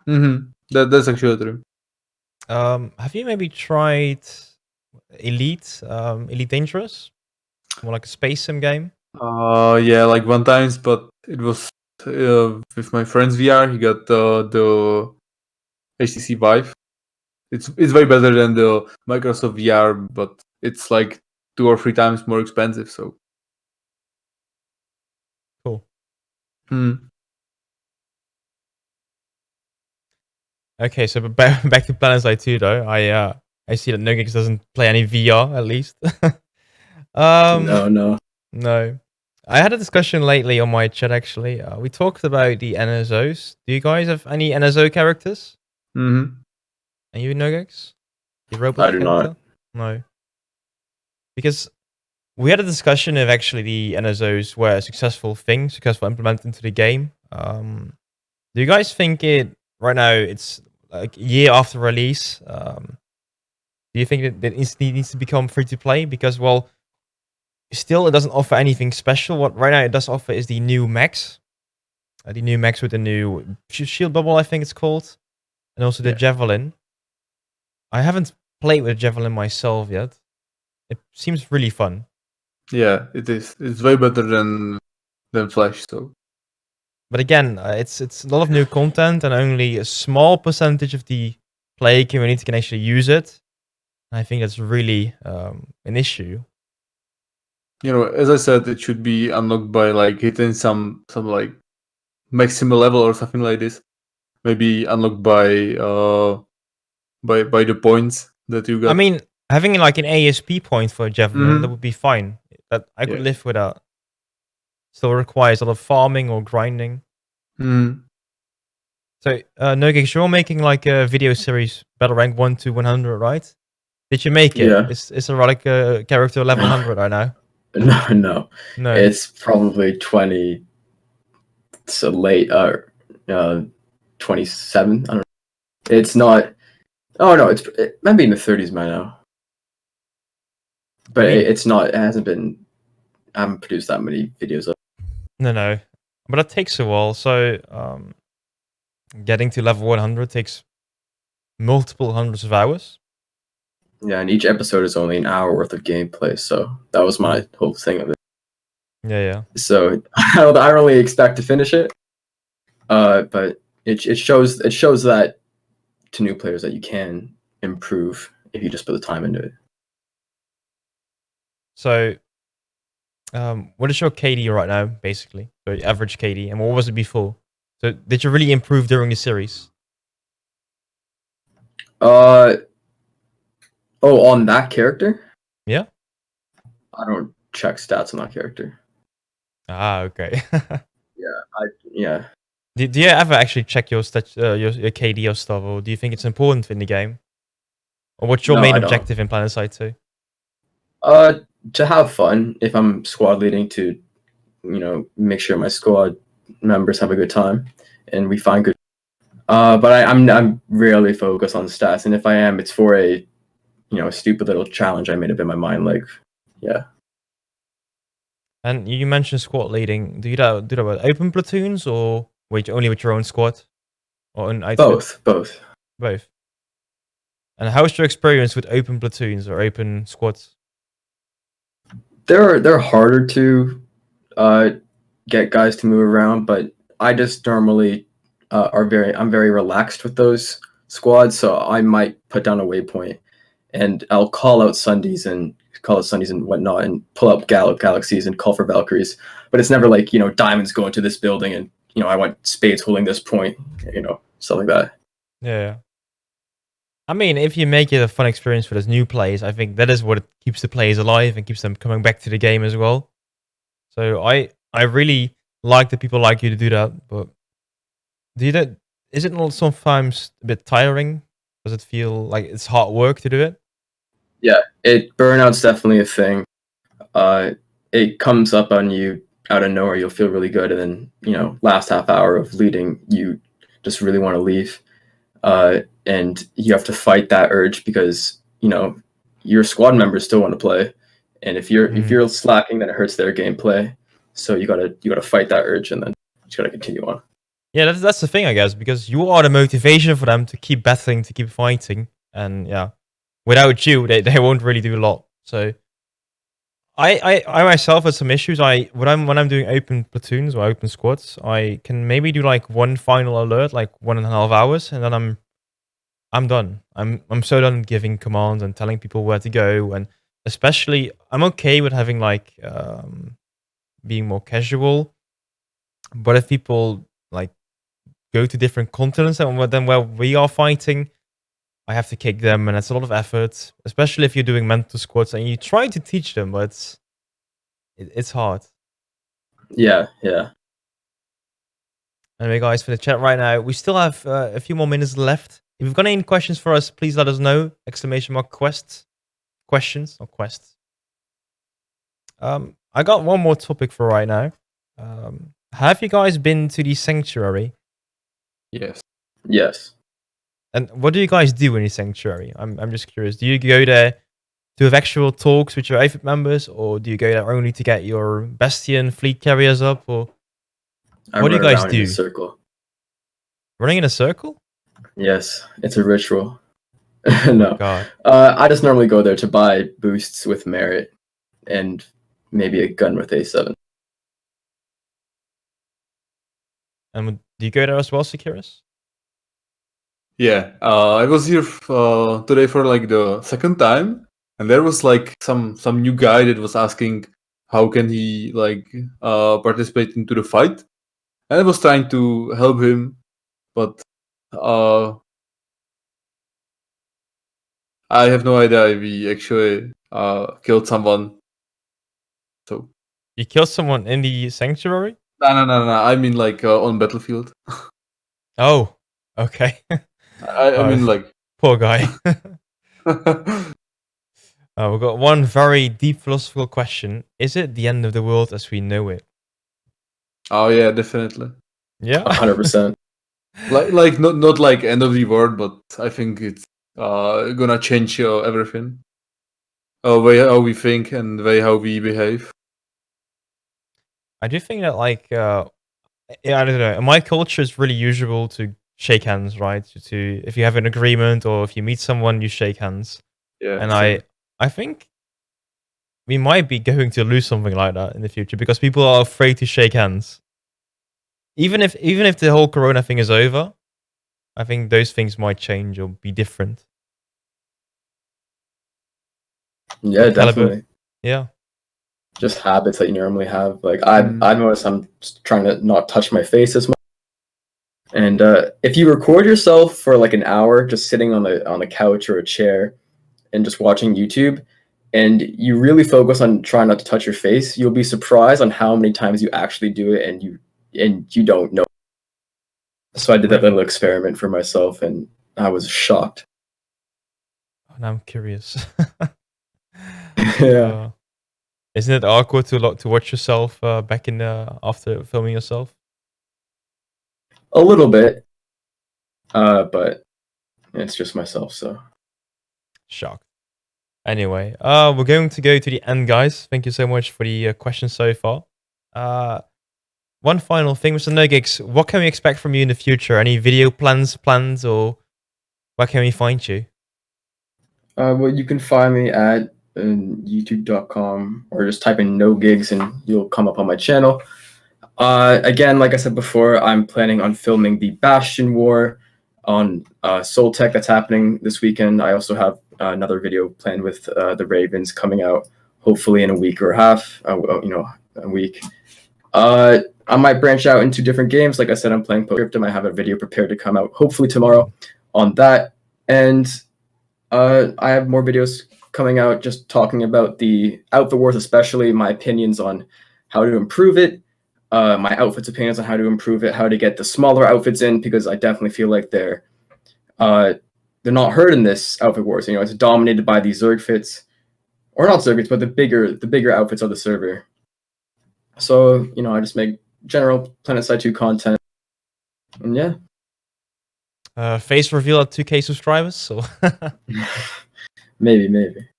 S3: That's actually true.
S1: Have you maybe tried Elite? Elite Dangerous? More like a space sim game.
S3: Yeah, like one times, but it was with my friend's VR. He got the HTC Vive. It's way better than the Microsoft VR, but it's like 2 or 3 times more expensive. So
S1: Cool. Okay, so back to Planetside 2 though. I see that Nogigs doesn't play any VR at least.
S2: No.
S1: No. I had a discussion lately on my chat actually. We talked about the NSOs. Do you guys have any NSO characters?
S3: Mm-hmm.
S1: And you Nogigs? The robot
S2: I do
S1: character?
S2: not.
S1: No. Because we had a discussion if actually the NSOs were a successful implemented into the game. Do you guys think right now it's like a year after release? Do you think that it needs to become free to play? Because, well, still it doesn't offer anything special. What right now it does offer is the new Max. The new Max with the new shield bubble, I think it's called. And also the
S3: Yeah.
S1: Javelin. I haven't played with Javelin myself yet. It seems really fun.
S3: Yeah, it is. It's way better than Flash. So
S1: But again, it's a lot of new content, and only a small percentage of the play community can actually use it. I think that's really an issue.
S3: as I said, it should be unlocked by like hitting some like maximum level or something like this. Maybe unlocked by the points that you got.
S1: I mean, having like an ASP point for a Javelin, that
S3: Mhm.
S1: would be fine. That I could
S3: Yeah.
S1: live without. Still requires a lot of farming or grinding.
S3: Mhm.
S1: So, Nogigs, you're making like a video series, Battle Rank 1 to 100, right? Did you make it?
S2: Yeah.
S1: Is there like a character level 100 right now?
S2: No.
S1: No.
S2: It's probably 20. It's a late 27. I don't know. It's not. Oh no, it might be in the 30s by now. But
S1: I mean-
S2: it's not. It hasn't been I haven't produced that many videos of.
S1: No, but that takes a while. So getting to level 100 takes multiple hundreds of hours.
S2: Yeah, and each episode is only an hour worth of gameplay, so that was my whole thing of it.
S1: Yeah.
S2: So I don't really expect to finish it, but it shows that to new players that you can improve if you just put the time into it.
S1: So, what is your KD right now, basically? So average KD, and what was it before? So, did you really improve during the series?
S2: On that character?
S1: Yeah.
S2: I don't check stats on that character.
S1: Ah, okay.
S2: Yeah.
S1: Do you ever actually check your your KD or stuff, or do you think it's important in the game? Or what's your
S2: No,
S1: main
S2: I don't.
S1: objective in Planetside 2?
S2: To have fun. If I'm squad leading, to make sure my squad members have a good time and we find good. But I'm rarely focused on stats, and if I am, it's for a stupid little challenge I made up in my mind. Like, yeah.
S1: And you mentioned squad leading. Do that with open platoons or only with your own squad? Or an outfit?
S2: Both.
S1: Both. And how's your experience with open platoons or open squads?
S2: They're harder to get guys to move around, but I just normally I'm very relaxed with those squads, so I might put down a waypoint and I'll call out Sundays and whatnot and pull up galaxies and call for Valkyries. But it's never like, diamonds go into this building and I want spades holding this point, stuff like that.
S1: Yeah. I mean, if you make it a fun experience for those new players, I think that is what keeps the players alive and keeps them coming back to the game as well. So I really like that people like you to do that, but is it not sometimes a bit tiring? Does it feel like it's hard work to do it?
S2: Yeah, burnout's definitely a thing. It comes up on you out of nowhere. You'll feel really good, and then last half hour of leading, you just really want to leave, and you have to fight that urge because your squad members still want to play, and if you're slacking, then it hurts their gameplay. So you gotta fight that urge, and then you gotta continue on.
S1: Yeah, that's the thing, I guess, because you are the motivation for them to keep battling, to keep fighting, and yeah, without you, they won't really do a lot. So I myself have some issues. When I'm doing open platoons or open squads, I can maybe do like one final alert, like 1.5 hours, and then I'm done. I'm so done giving commands and telling people where to go, and especially I'm okay with having like being more casual, but if people like go to different continents and then where we are fighting, I have to kick them, and it's a lot of effort, especially if you're doing mental squads and you try to teach them, but it's hard.
S2: Yeah.
S1: Anyway, guys, for the chat right now, we still have a few more minutes left. If you've got any questions for us, please let us know. !questions or quests. I got one more topic for right now. Have you guys been to the sanctuary?
S3: Yes.
S1: And what do you guys do in the sanctuary? I'm just curious. Do you go there to have actual talks with your AFIP members, or do you go there only to get your Bastion fleet carriers up, or what do you guys do?
S2: In a circle.
S1: Running in a circle?
S2: Yes, it's a ritual. No.
S1: God.
S2: I just normally go there to buy boosts with merit and maybe a gun with A7.
S1: And do you go there as well, Sekerus?
S3: Yeah, I was here today for like the second time, and there was like some new guy that was asking how can he like participate into the fight, and I was trying to help him, but I have no idea if he actually killed someone. So
S1: You killed someone in the sanctuary?
S3: no. I mean like on battlefield.
S1: Oh, okay.
S3: I mean like
S1: poor guy. We've got one very deep philosophical question. Is it the end of the world as we know it?
S3: Oh yeah, definitely.
S1: Yeah,
S2: 100%.
S3: like not like end of the world, but I think it's gonna change everything. Way how we think and way how we behave.
S1: I do think that I don't know. In my culture, it's really usual to shake hands, right? To if you have an agreement or if you meet someone, you shake hands.
S3: Yeah.
S1: And
S3: same.
S1: I think we might be going to lose something like that in the future because people are afraid to shake hands. Even if the whole Corona thing is over, I think those things might change or be different.
S2: Yeah,
S1: But Caliber,
S2: definitely.
S1: yeah.
S2: Just habits that you normally have. Like I've noticed I'm just trying to not touch my face as much. And if you record yourself for like an hour just sitting on the couch or a chair and just watching YouTube, and you really focus on trying not to touch your face, you'll be surprised on how many times you actually do it and you don't know. So I did that
S1: Really?
S2: little experiment for myself, and I was shocked.
S1: Oh, now I'm curious.
S2: Yeah,
S1: Isn't it awkward to watch yourself back in after filming yourself?
S2: a little bit, but it's just myself. So
S1: Shocked. Anyway, we're going to go to the end, guys. Thank you so much for the questions so far. One final thing, Mr. Nogigs, what can we expect from you in the future? Any video plans, or where can we find you?
S2: well, you can find me at youtube.com or just type in Nogigs and you'll come up on my channel. Again, like I said before, I'm planning on filming the Bastion War on Soul Tech that's happening this weekend. I also have another video planned with the Ravens coming out hopefully in a week or a half, a week. I might branch out into different games. Like I said, I'm playing Postscriptum. I have a video prepared to come out hopefully tomorrow on that. And I have more videos coming out just talking about the outfit wars, especially my opinions on how to improve it, my outfits opinions on how to improve it, how to get the smaller outfits in, because I definitely feel like they're not heard in this outfit wars. You know, it's dominated by these Zerg fits, or not Zerg fits, but the bigger outfits of the server. So, you know, I just make general Planetside 2 content. And yeah.
S1: Face reveal at 2K subscribers? So
S2: maybe.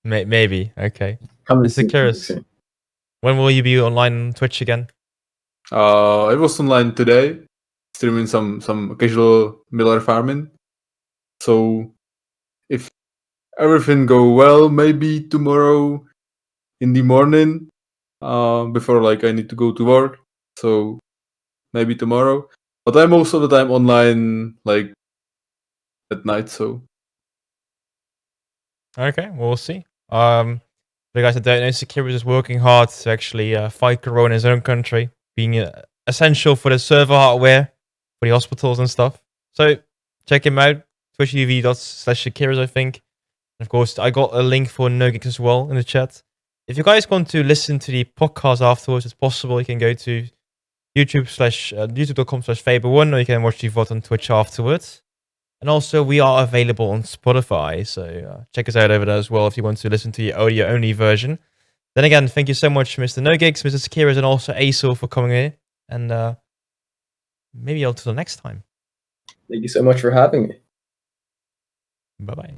S1: Maybe. Okay.
S2: Coming
S1: Mr. Sekerus, when will you be online on Twitch again?
S3: I was online today, streaming some casual miller farming. So if everything go well, maybe tomorrow in the morning, before like I need to go to work. So maybe tomorrow. But I'm most of the time online like at night. So
S1: Okay, well, we'll see. For the guys that don't know, Sekerus is working hard to actually fight Corona in his own country, being essential for the server hardware, for the hospitals and stuff. So check him out, twitch.tv/Sekerus, I think. And of course, I got a link for Nogigs as well in the chat. If you guys want to listen to the podcast afterwards, it's possible. You can go to youtube.com/Faber1, or you can watch the VOD on Twitch afterwards. And also, we are available on Spotify, so check us out over there as well if you want to listen to the audio-only version. Then again, thank you so much, Mr. Nogigs, Mr. Sekerus, and also Asorr for coming here. And maybe until the next time.
S2: Thank you so much for having me.
S1: Bye-bye.